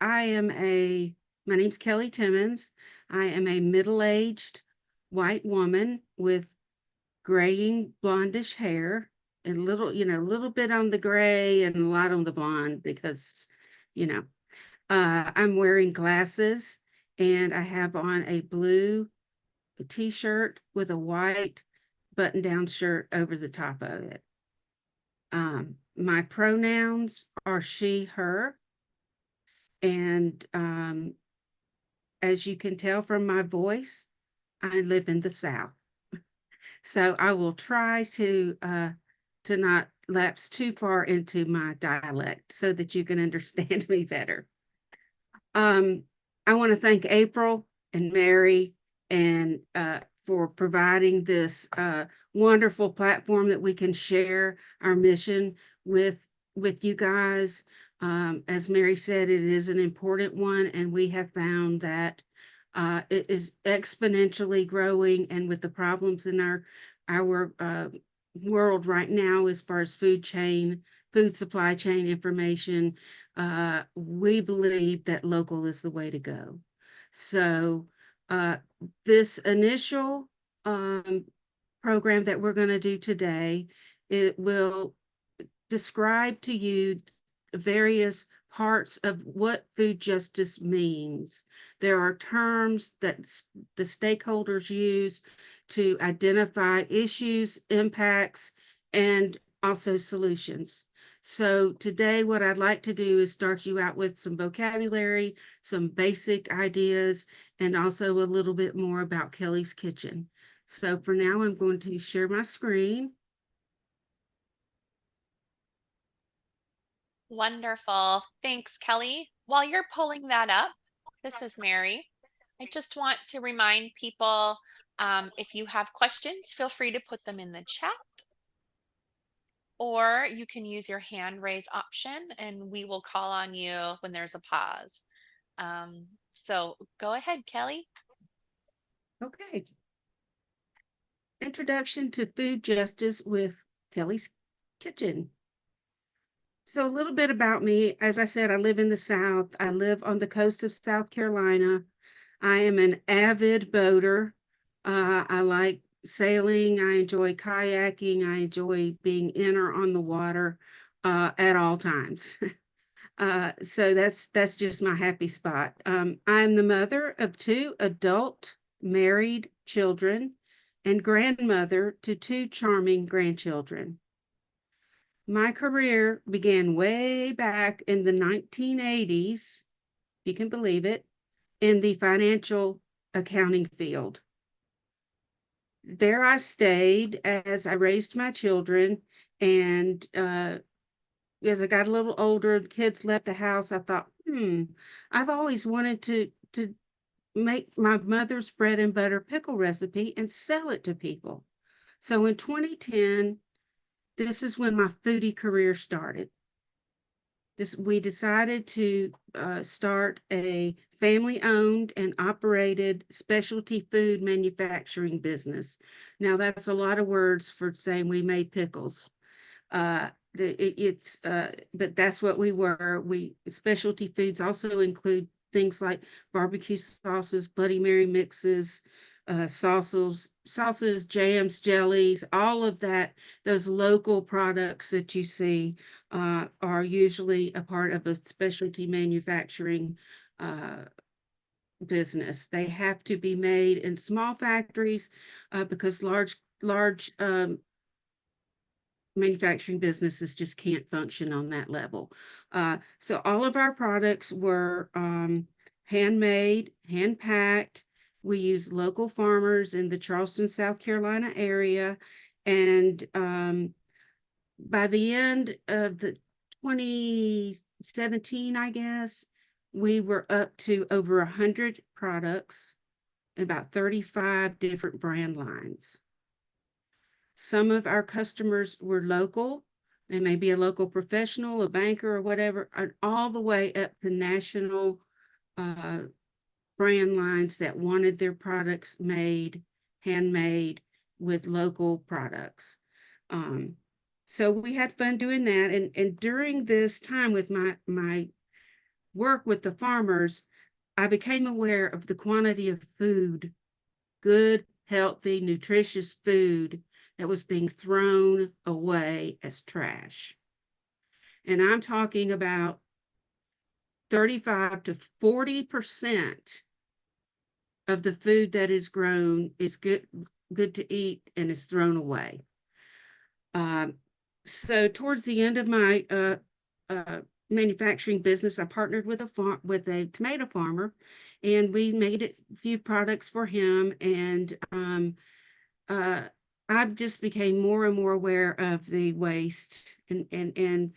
my name's Kelly Timmons. I am a middle-aged white woman with graying blondish hair and a little bit on the gray and a lot on the blonde because, you know, I'm wearing glasses and I have on a blue t-shirt with a white button-down shirt over the top of it. My pronouns are she, her, and as you can tell from my voice, I live in the South. So I will try to not lapse too far into my dialect so that you can understand me better. Um, I want to thank April and Mary and for providing this wonderful platform that we can share our mission with with you guys. As Mary said, it is an important one, and we have found that it is exponentially growing. And with the problems in our world right now, as far as food supply chain information, we believe that local is the way to go. So uh, this initial program that we're going to do today, it will describe to you various parts of what food justice means. There are terms that the stakeholders use to identify issues, impacts, and also solutions. So today, what I'd like to do is start you out with some vocabulary, some basic ideas, and also a little bit more about Kelly's Kitchen. So for now, I'm going to share my screen. Wonderful. Thanks, Kelly. While you're pulling that up, this is Mary. I just want to remind people, if you have questions, feel free to put them in the chat, or you can use your hand raise option and we will call on you when there's a pause. So go ahead, Kelly. Okay. Introduction to Food Justice with Kelly's Kitchen. So, a little bit about me. As I said, I live in the South. I live on the coast of South Carolina. I am an avid boater. I like sailing. I enjoy kayaking. I enjoy being in or on the water at all times. So that's just my happy spot. I'm the mother of two adult married children and grandmother to two charming grandchildren. My career began way back in the 1980s, if you can believe it, in the financial accounting field. There I stayed as I raised my children, and as I got a little older, the kids left the house. I thought, I've always wanted to make my mother's bread and butter pickle recipe and sell it to people. So in 2010, this is when my foodie career started. We decided to start a family-owned and operated specialty food manufacturing business. Now that's a lot of words for saying we made pickles. But that's what we were. We specialty foods also include things like barbecue sauces, Bloody Mary mixes, sauces, jams, jellies, all of that. Those local products that you see are usually a part of a specialty manufacturing business. They have to be made in small factories because large manufacturing businesses just can't function on that level. So all of our products were handmade, hand packed. We use local farmers in the Charleston, South Carolina area. And by the end of the 2017, I guess, we were up to over 100 products, about 35 different brand lines. Some of our customers were local. They may be a local professional, a banker, or whatever, all the way up to national uh, brand lines that wanted their products made, handmade with local products. So we had fun doing that. And during this time with my work with the farmers, I became aware of the quantity of food, good, healthy, nutritious food that was being thrown away as trash. And I'm talking about 35 to 40% of the food that is grown is good to eat and is thrown away. Um, so towards the end of my manufacturing business, I partnered with a tomato farmer, and we made a few products for him. And uh, I just became more and more aware of the waste, and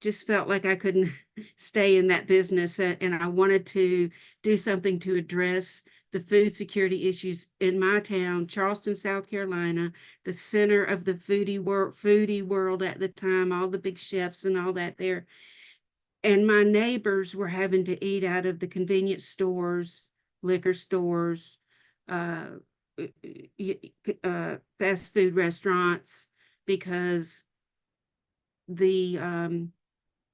just felt like I couldn't stay in that business, and I wanted to do something to address the food security issues in my town, Charleston, South Carolina, the center of the foodie world at the time, all the big chefs and all that there. And my neighbors were having to eat out of the convenience stores, liquor stores, uh, fast food restaurants, because the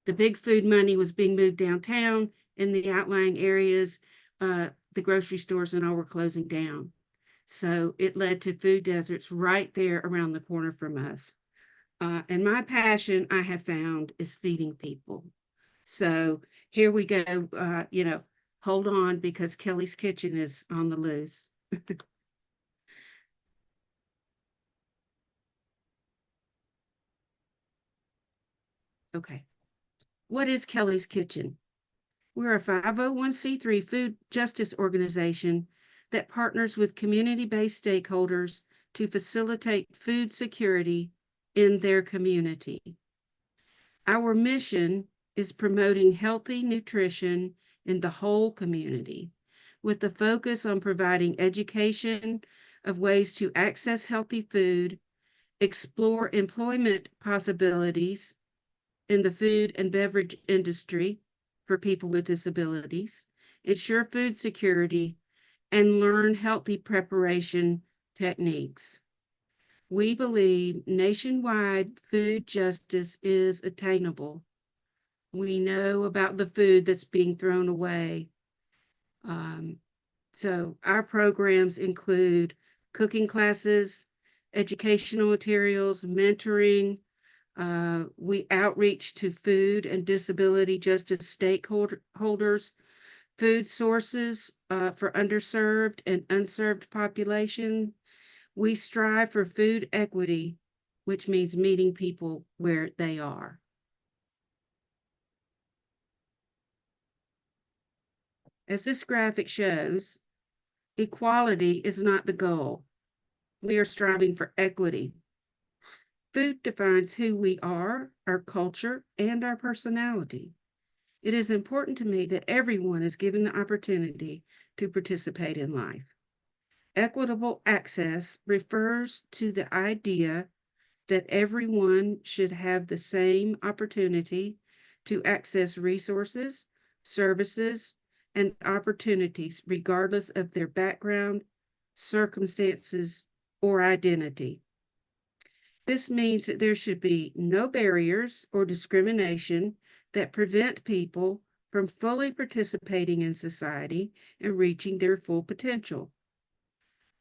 the big food money was being moved downtown. In the outlying areas, the grocery stores and all were closing down. So it led to food deserts right there around the corner from us. And my passion, I have found, is feeding people. So here we go. Hold on, because Kelly's Kitchen is on the loose. Okay. What is Kelly's Kitchen? We're a 501(c)(3) food justice organization that partners with community-based stakeholders to facilitate food security in their community. Our mission is promoting healthy nutrition in the whole community, with the focus on providing education of ways to access healthy food, explore employment possibilities in the food and beverage industry for people with disabilities, ensure food security, and learn healthy preparation techniques. We believe nationwide food justice is attainable. We know about the food that's being thrown away. Um, so our programs include cooking classes, educational materials, mentoring. We outreach to food and disability justice stakeholders, food sources for underserved and unserved population. We strive for food equity, which means meeting people where they are. As this graphic shows, equality is not the goal. We are striving for equity. Food defines who we are, our culture, and our personality. It is important to me that everyone is given the opportunity to participate in life. Equitable access refers to the idea that everyone should have the same opportunity to access resources, services, and opportunities, regardless of their background, circumstances, or identity. This means that there should be no barriers or discrimination that prevent people from fully participating in society and reaching their full potential.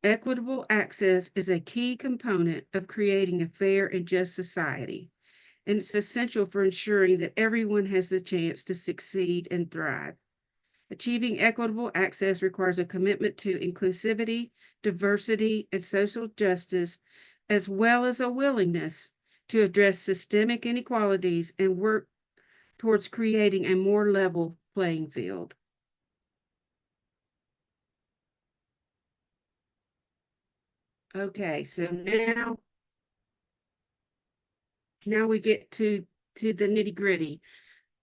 Equitable access is a key component of creating a fair and just society, and it's essential for ensuring that everyone has the chance to succeed and thrive. Achieving equitable access requires a commitment to inclusivity, diversity, and social justice, as well as a willingness to address systemic inequalities and work towards creating a more level playing field. Okay, so now we get to the nitty gritty.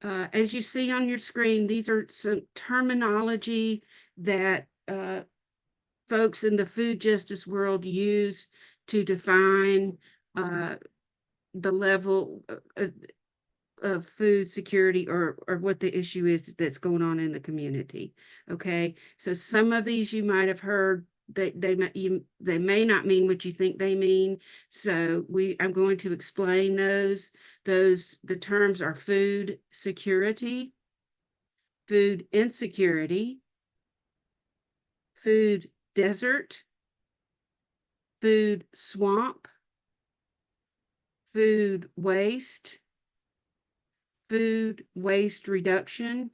As you see on your screen, these are some terminology that folks in the food justice world use to define uh, the level of food security, or what the issue is that's going on in the community. Okay, so some of these you might have heard. They may not mean what you think they mean. So I'm going to explain those. The terms are food security, food insecurity, food desert, food swamp, food waste, food waste reduction,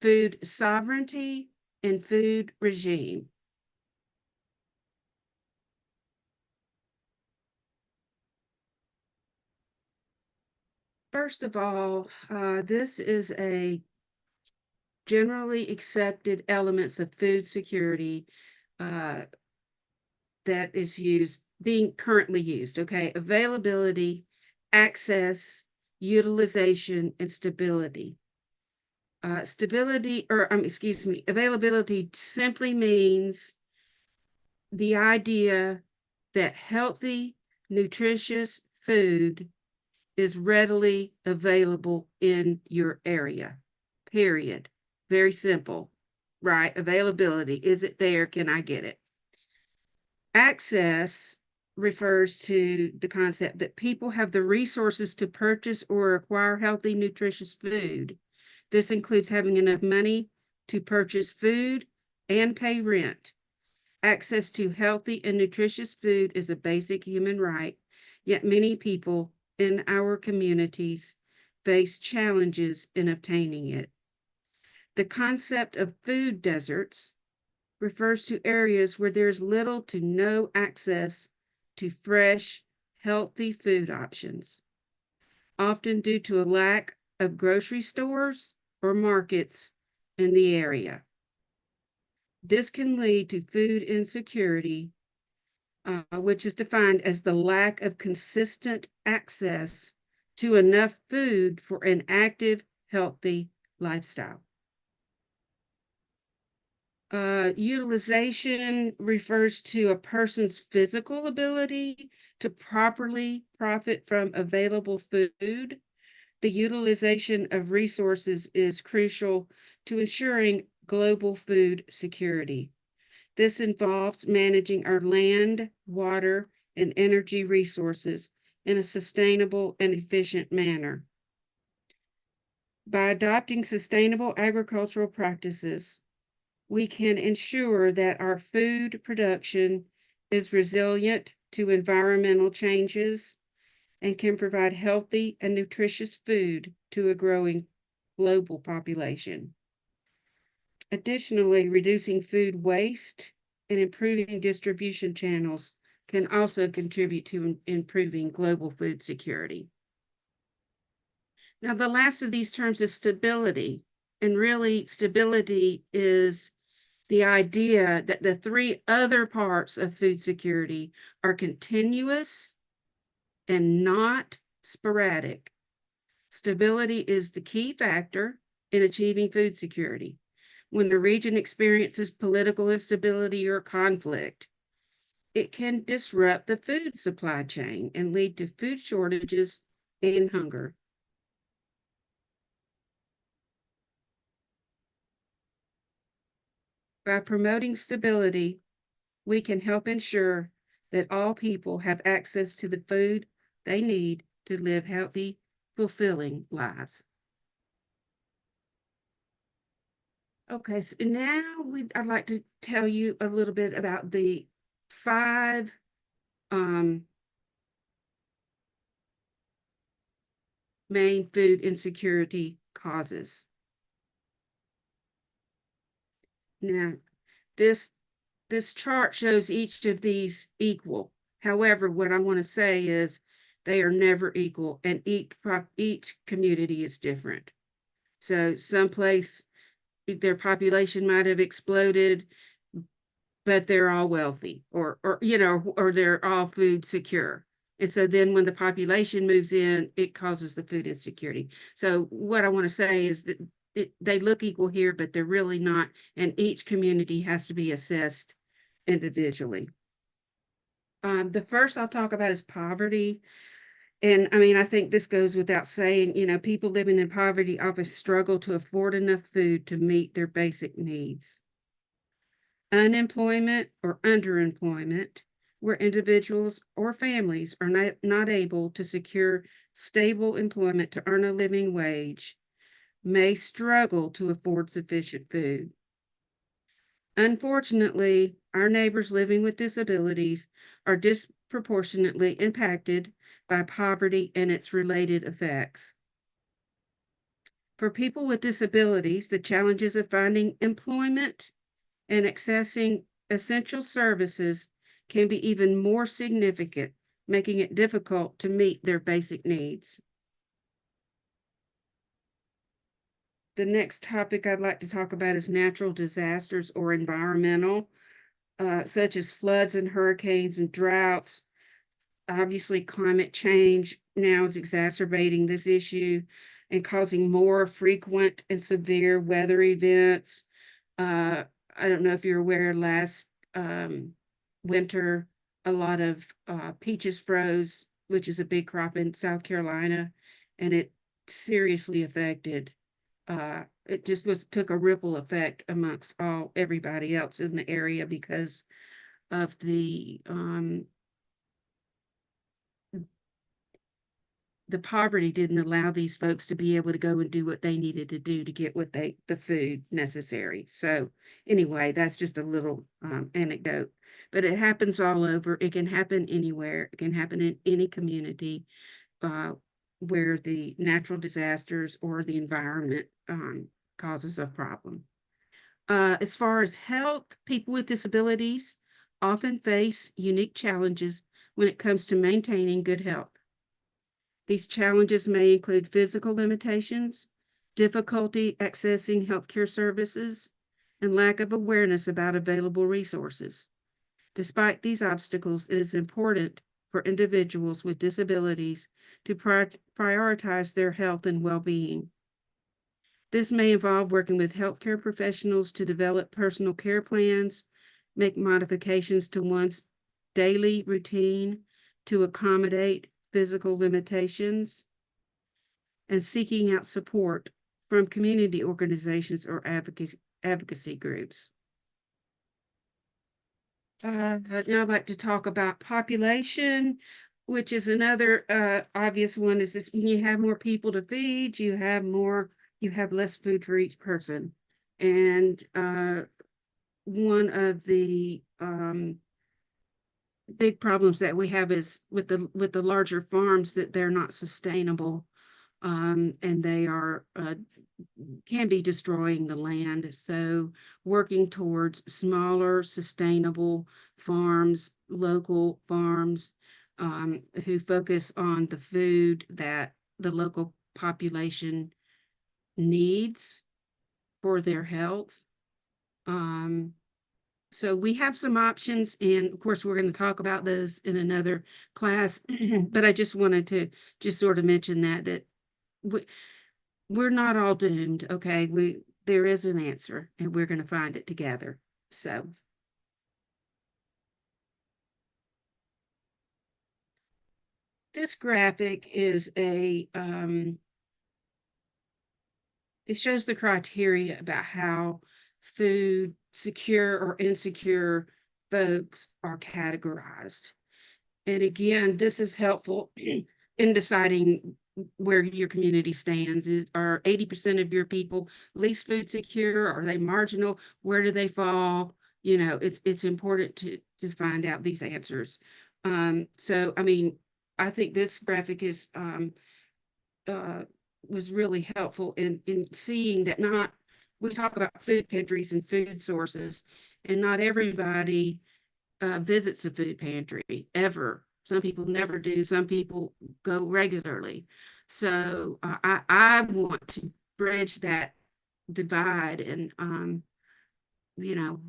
food sovereignty, and food regime. First of all, this is a generally accepted elements of food security uh, that is used, being currently used. Okay, availability, access, utilization, and stability. Excuse me, availability simply means the idea that healthy, nutritious food is readily available in your area, period. Very simple, right? Availability. Is it there? Can I get it? Access refers to the concept that people have the resources to purchase or acquire healthy, nutritious food. This includes having enough money to purchase food and pay rent. Access to healthy and nutritious food is a basic human right, yet many people in our communities face challenges in obtaining it. The concept of food deserts refers to areas where there's little to no access to fresh, healthy food options, often due to a lack of grocery stores or markets in the area. This can lead to food insecurity, which is defined as the lack of consistent access to enough food for an active, healthy lifestyle. Utilization refers to a person's physical ability to properly profit from available food. The utilization of resources is crucial to ensuring global food security. This involves managing our land, water, and energy resources in a sustainable and efficient manner. By adopting sustainable agricultural practices, we can ensure that our food production is resilient to environmental changes and can provide healthy and nutritious food to a growing global population. Additionally, reducing food waste and improving distribution channels can also contribute to improving global food security. Now, the last of these terms is stability. And really, stability is the idea that the three other parts of food security are continuous and not sporadic. Stability is the key factor in achieving food security. When the region experiences political instability or conflict, it can disrupt the food supply chain and lead to food shortages and hunger. By promoting stability, we can help ensure that all people have access to the food they need to live healthy, fulfilling lives. Okay, so now I'd like to tell you a little bit about the five um, main food insecurity causes. Now, this this chart shows each of these equal. However, what I want to say is they are never equal, and each community is different. So someplace their population might have exploded, but they're all wealthy, or they're all food secure. And so then when the population moves in, it causes the food insecurity. So what I want to say is that they look equal here, but they're really not. And each community has to be assessed individually. The first I'll talk about is poverty. And I mean, I think this goes without saying, people living in poverty often struggle to afford enough food to meet their basic needs. Unemployment or underemployment, where individuals or families are not able to secure stable employment to earn a living wage, may struggle to afford sufficient food. Unfortunately, our neighbors living with disabilities are disproportionately impacted by poverty and its related effects. For people with disabilities, the challenges of finding employment and accessing essential services can be even more significant, making it difficult to meet their basic needs. The next topic I'd like to talk about is natural disasters or environmental, such as floods and hurricanes and droughts. Obviously, climate change now is exacerbating this issue and causing more frequent and severe weather events. Uh, I don't know if you're aware, last winter, a lot of peaches froze, which is a big crop in South Carolina, and it seriously affected. It just took a ripple effect amongst everybody else in the area because of the poverty didn't allow these folks to be able to go and do what they needed to do to get the food necessary. So anyway, that's just a little anecdote, but it happens all over. It can happen anywhere. It can happen in any community uh, where the natural disasters or the environment causes a problem. As far as health, people with disabilities often face unique challenges when it comes to maintaining good health. These challenges may include physical limitations, difficulty accessing healthcare services, and lack of awareness about available resources. Despite these obstacles, it is important for individuals with disabilities to prioritize their health and well being. This may involve working with healthcare professionals to develop personal care plans, make modifications to one's daily routine to accommodate physical limitations, and seeking out support from community organizations or advocacy groups. Now I'd like to talk about population, which is another obvious one. Is this when you have more people to feed, you have less food for each person. And one of the big problems that we have is with the larger farms that they're not sustainable, and they are can be destroying the land. So working towards smaller, sustainable farms, local farms, who focus on the food that the local population needs for their health. Um, so we have some options, and of course, we're going to talk about those in another class. But I just wanted to just sort of mention that we, we're not all doomed. Okay, there is an answer, and we're going to find it together. So this graphic is it shows the criteria about how food secure or insecure folks are categorized. And again, this is helpful in deciding where your community stands. Are 80% of your people least food secure? Are they marginal? Where do they fall? You know, it's important to find out these answers. So I mean, I think this graphic is uh, was really helpful in seeing that not we talk about food pantries and food sources, and not everybody visits a food pantry ever. Some people never do. Some people go regularly. So I want to bridge that divide and you know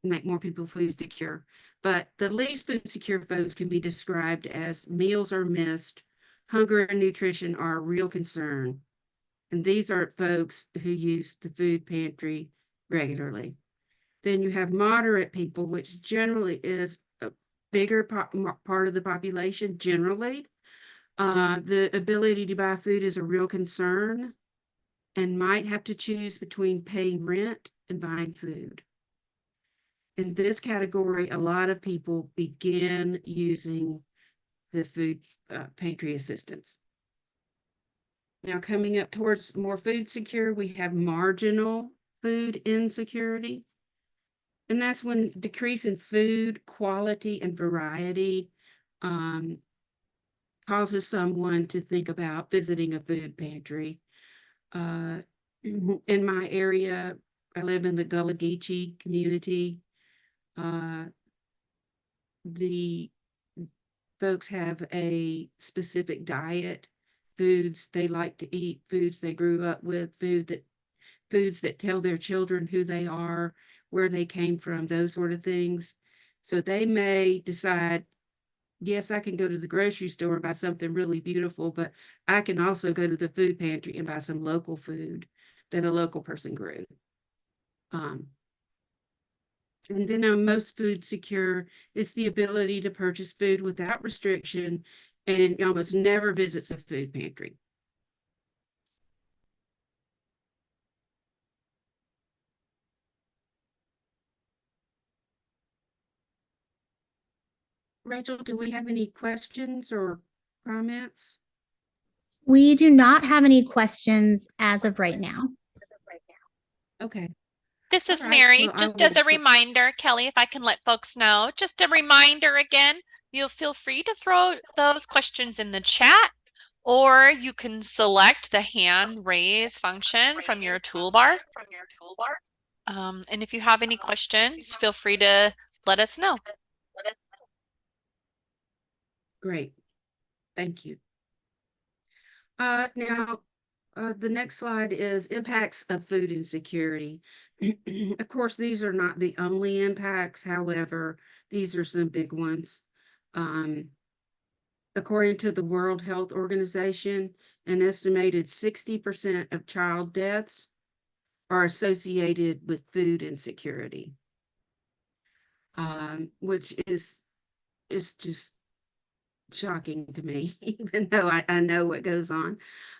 make more people food secure. But the least food secure folks can be described as meals are missed, hunger and nutrition are a real concern. And these are folks who use the food pantry regularly. Then you have moderate people, which generally is a bigger part of the population generally. The ability to buy food is a real concern and might have to choose between paying rent and buying food. In this category, a lot of people begin using the food pantry assistance. Now, coming up towards more food secure, we have marginal food insecurity. And that's when decrease in food quality and variety um, causes someone to think about visiting a food pantry. Uh, in my area, I live in the Gullah Geechee community. Uh, the folks have a specific diet, foods they like to eat, foods they grew up with, foods that tell their children who they are, where they came from, those sort of things. So they may decide, yes, I can go to the grocery store and buy something really beautiful, but I can also go to the food pantry and buy some local food that a local person grew. Um, and then most food secure is the ability to purchase food without restriction and almost never visits a food pantry. Rachel, do we have any questions or comments? We do not have any questions as of right now. Okay. This All is right. Mary. Well, I Just will. as a reminder, Kelly, if I can let folks know, just a reminder again, you'll feel free to throw those questions in the chat, or you can select the hand raise function from your toolbar. And if you have any questions, feel free to let us know. Great. Thank you. Now, the next slide is impacts of food insecurity. Of course, these are not the only impacts. However, these are some big ones. Um, According to the World Health Organization, an estimated 60% of child deaths are associated with food insecurity, which is just shocking to me, even though I know what goes on.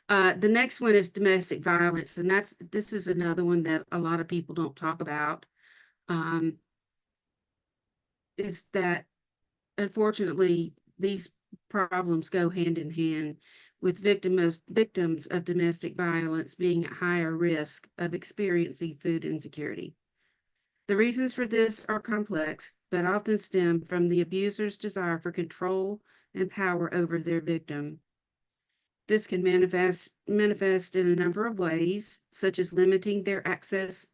The next one is domestic violence, and this is another one that a lot of people don't talk about. Um, is that unfortunately these problems go hand in hand with victims of domestic violence being at higher risk of experiencing food insecurity. The reasons for this are complex, but often stem from the abuser's desire for control and power over their victim. This can manifest in a number of ways, such as limiting their access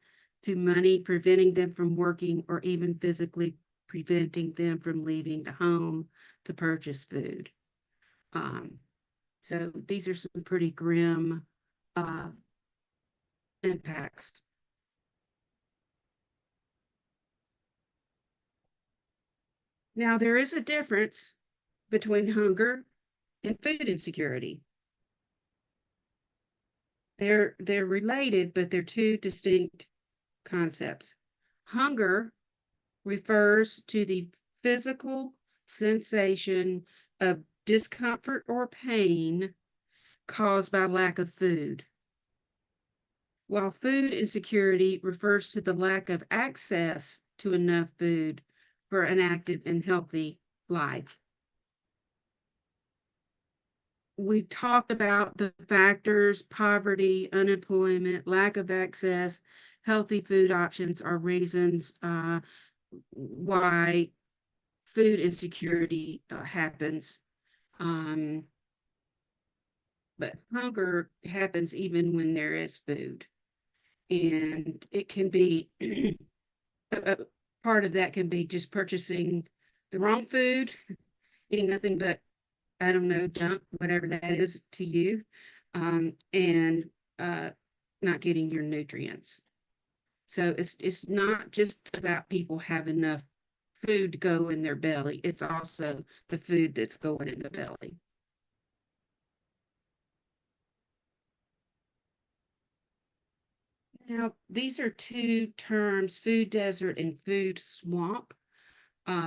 to money, preventing them from working, or even physically preventing them from leaving the home to purchase food. Um, so these are some pretty grim uh, impacts. Now, there is a difference between hunger and food insecurity. They're related, but they're two distinct concepts. Hunger refers to the physical sensation of discomfort or pain caused by lack of food, while food insecurity refers to the lack of access to enough food for an active and healthy life. We talked about the factors: poverty, unemployment, lack of access. Healthy food options are reasons why food insecurity happens. Um, but hunger happens even when there is food. And it can be a part of that can be just purchasing the wrong food, eating nothing but, I don't know, junk, whatever that is to you, and uh, not getting your nutrients. So it's not just about people having enough food to go in their belly. It's also the food that's going in the belly. Now, these are two terms, food desert and food swamp.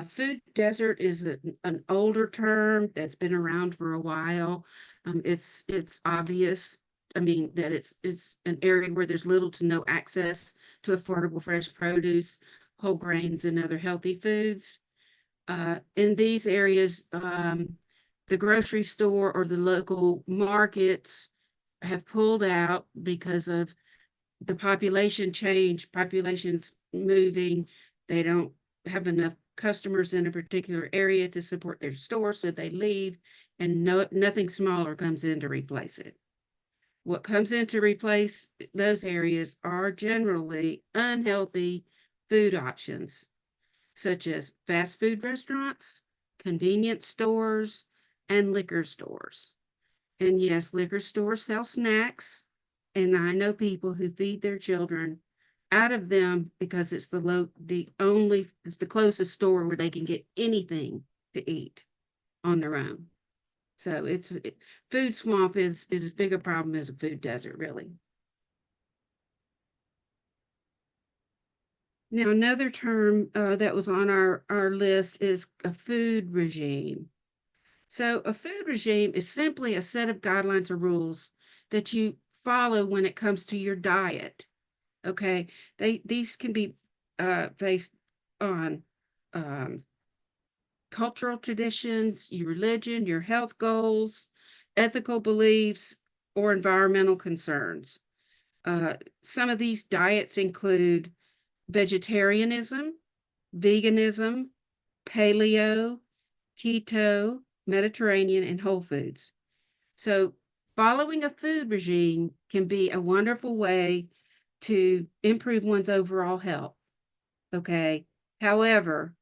Food desert is an older term that's been around for a while. It's obvious. I mean that it's an area where there's little to no access to affordable fresh produce, whole grains, and other healthy foods. In these areas, the grocery store or the local markets have pulled out because of the population change, population's moving. They don't have enough customers in a particular area to support their store, so they leave, and nothing smaller comes in to replace it. What comes in to replace those areas are generally unhealthy food options, such as fast food restaurants, convenience stores, and liquor stores. And yes, liquor stores sell snacks, and I know people who feed their children out of them because it's the closest store where they can get anything to eat on their own. So food swamp is as big a problem as a food desert, really. Now, another term that was on our list is a food regime. So a food regime is simply a set of guidelines or rules that you follow when it comes to your diet. Okay, these can be based on um, cultural traditions, your religion, your health goals, ethical beliefs, or environmental concerns. Some of these diets include vegetarianism, veganism, paleo, keto, Mediterranean, and whole foods. So, following a food regime can be a wonderful way to improve one's overall health. Okay. However,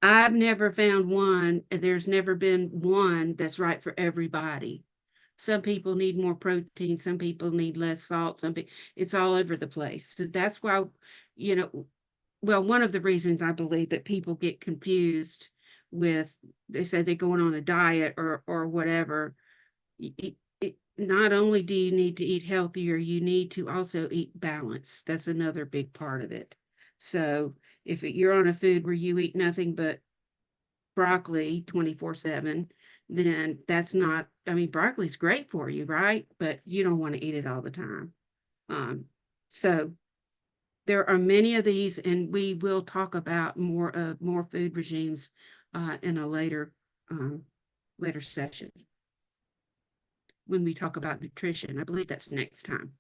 I've never found one, and there's never been one that's right for everybody. Some people need more protein, some people need less salt, it's all over the place. So that's why, you know, well, one of the reasons I believe that people get confused with, they say they're going on a diet or whatever. Not only do you need to eat healthier, you need to also eat balance. That's another big part of it. So if you're on a food where you eat nothing but broccoli 24/7, then that's not, I mean, broccoli's great for you, right? But you don't want to eat it all the time. Um, so there are many of these, and we will talk about more food regimes in a um, later session when we talk about nutrition. I believe that's next time.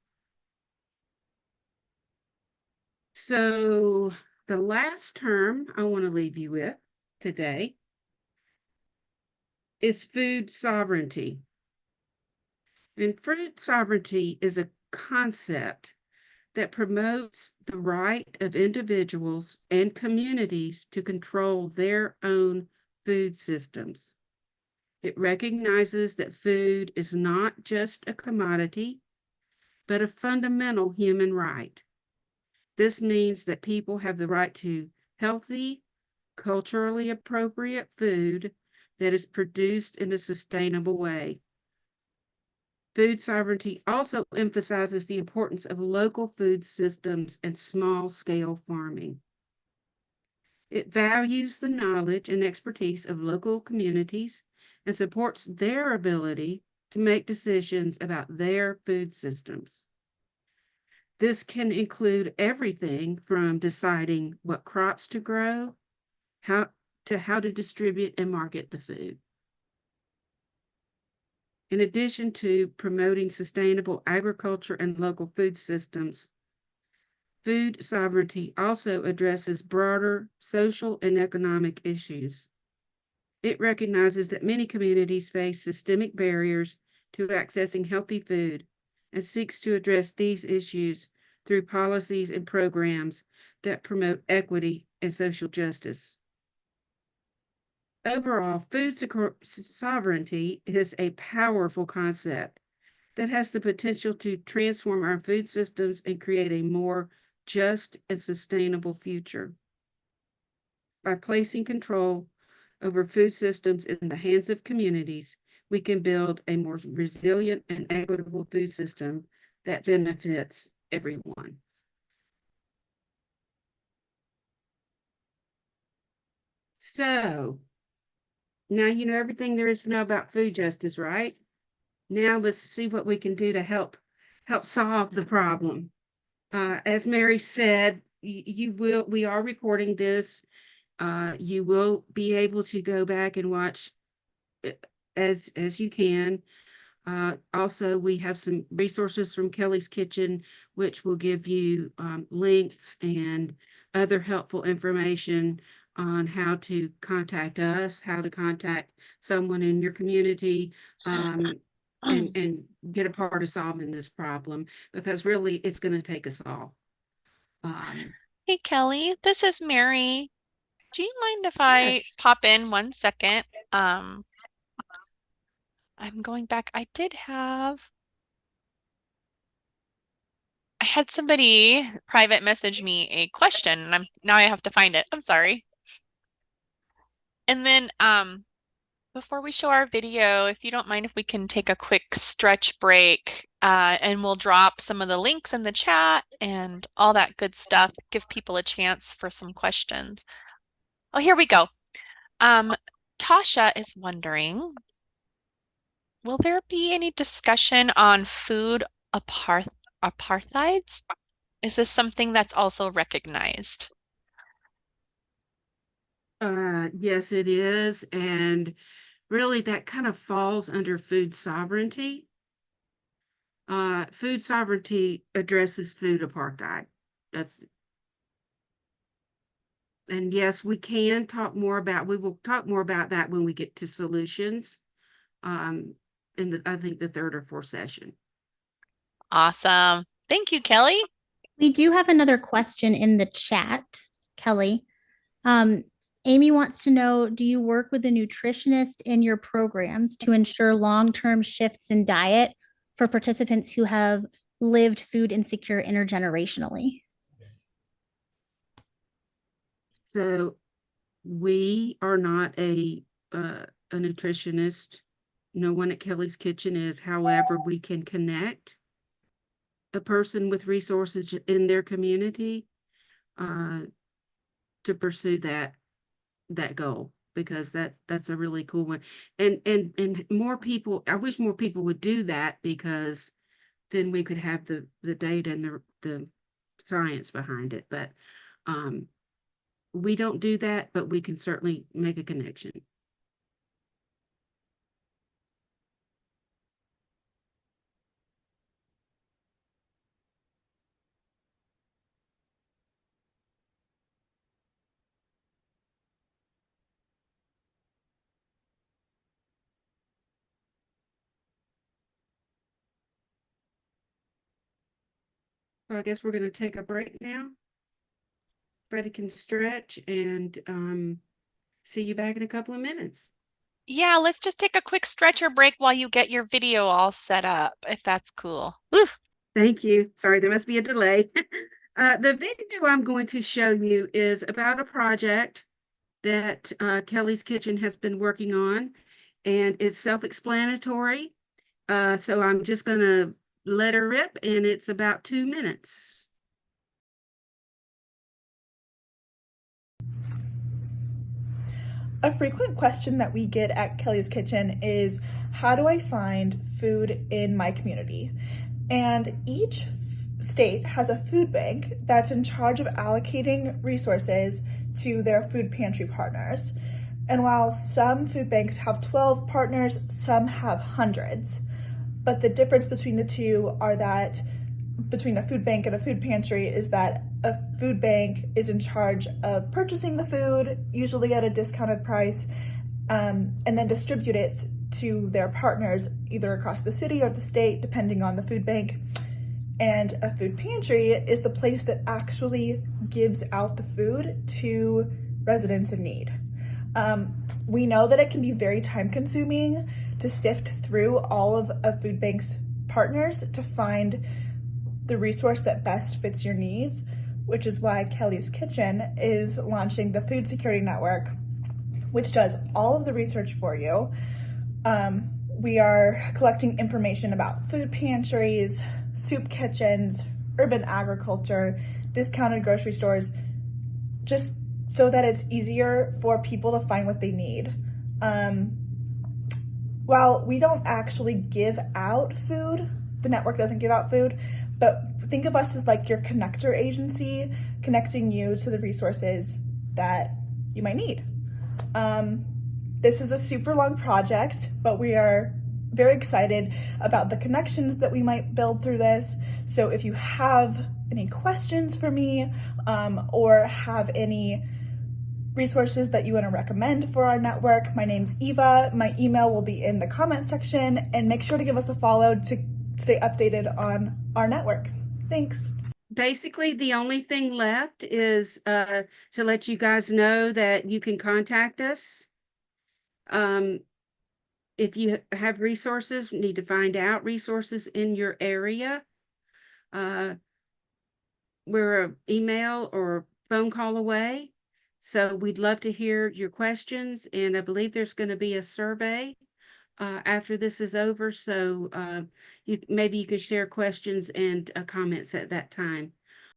So the last term I want to leave you with today is food sovereignty. And food sovereignty is a concept that promotes the right of individuals and communities to control their own food systems. It recognizes that food is not just a commodity, but a fundamental human right. This means that people have the right to healthy, culturally appropriate food that is produced in a sustainable way. Food sovereignty also emphasizes the importance of local food systems and small scale farming. It values the knowledge and expertise of local communities and supports their ability to make decisions about their food systems. This can include everything from deciding what crops to grow, how to distribute and market the food. In addition to promoting sustainable agriculture and local food systems, food sovereignty also addresses broader social and economic issues. It recognizes that many communities face systemic barriers to accessing healthy food and seeks to address these issues through policies and programs that promote equity and social justice. Overall, food sovereignty is a powerful concept that has the potential to transform our food systems and create a more just and sustainable future. By placing control over food systems in the hands of communities, we can build a more resilient and equitable food system that benefits everyone. So now you know everything there is to know about food justice, right? Now let's see what we can do to help solve the problem. As Mary said, we are recording this. You will be able to go back and watch as you can. Also, we have some resources from Kelly's Kitchen, which will give you links and other helpful information on how to contact us, how to contact someone in your community, and get a part of solving this problem, because really it's going to take us all. Hey, Kelly, this is Mary. Do you mind if I Yes. pop in 1 second? I'm going back. I had somebody private message me a question, and now I have to find it. I'm sorry. And then before we show our video, if you don't mind if we can take a quick stretch break, and we'll drop some of the links in the chat and all that good stuff, give people a chance for some questions. Oh, here we go. Tasha is wondering, will there be any discussion on food apartheids? Is this something that's also recognized? Yes, it is. And really, that kind of falls under food sovereignty. Food sovereignty addresses food apartheid. That's, and yes, we will talk more about that when we get to solutions, in I think the third or fourth session. Awesome. Thank you, Kelly. We do have another question in the chat, Kelly. Amy wants to know, do you work with a nutritionist in your programs to ensure long-term shifts in diet for participants who have lived food insecure intergenerationally? So we are not a nutritionist. No one at Kelly's Kitchen is. However, we can connect a person with resources in their community to pursue that goal, because that's a really cool one. And more people, I wish more people would do that, because then we could have the data and the science behind it. But we don't do that, but we can certainly make a connection. Well, I guess we're going to take a break now. Freddie can stretch, and see you back in a couple of minutes. Yeah, let's just take a quick stretcher break while you get your video all set up, if that's cool. Woo. Thank you. Sorry, there must be a delay. The video I'm going to show you is about a project that Kelly's Kitchen has been working on, and it's self-explanatory. So I'm just going to let her rip, and it's about 2 minutes. A frequent question that we get at Kelly's Kitchen is, how do I find food in my community? And each state has a food bank that's in charge of allocating resources to their food pantry partners. And while some food banks have 12 partners, some have hundreds. But the difference between the two are that between a food bank and a food pantry is that a food bank is in charge of purchasing the food, usually at a discounted price, and then distribute it to their partners either across the city or the state, depending on the food bank. And a food pantry is the place that actually gives out the food to residents in need. We know that it can be very time consuming to sift through all of a food bank's partners to find the resource that best fits your needs, which is why Kelly's Kitchen is launching the Food Security Network, which does all of the research for you. We are collecting information about food pantries, soup kitchens, urban agriculture, discounted grocery stores, just so that it's easier for people to find what they need. While we don't actually give out food, the network doesn't give out food, but think of us as like your connector agency, connecting you to the resources that you might need. This is a super long project, but we are very excited about the connections that we might build through this. So if you have any questions for me, or have any resources that you want to recommend for our network, my name's Eva. My email will be in the comment section, and make sure to give us a follow to stay updated on our network. Thanks. Basically, the only thing left is to let you guys know that you can contact us. If you have resources, need to find out resources in your area. We're an email or phone call away. So we'd love to hear your questions. And I believe there's going to be a survey after this is over. So maybe you could share questions and comments at that time.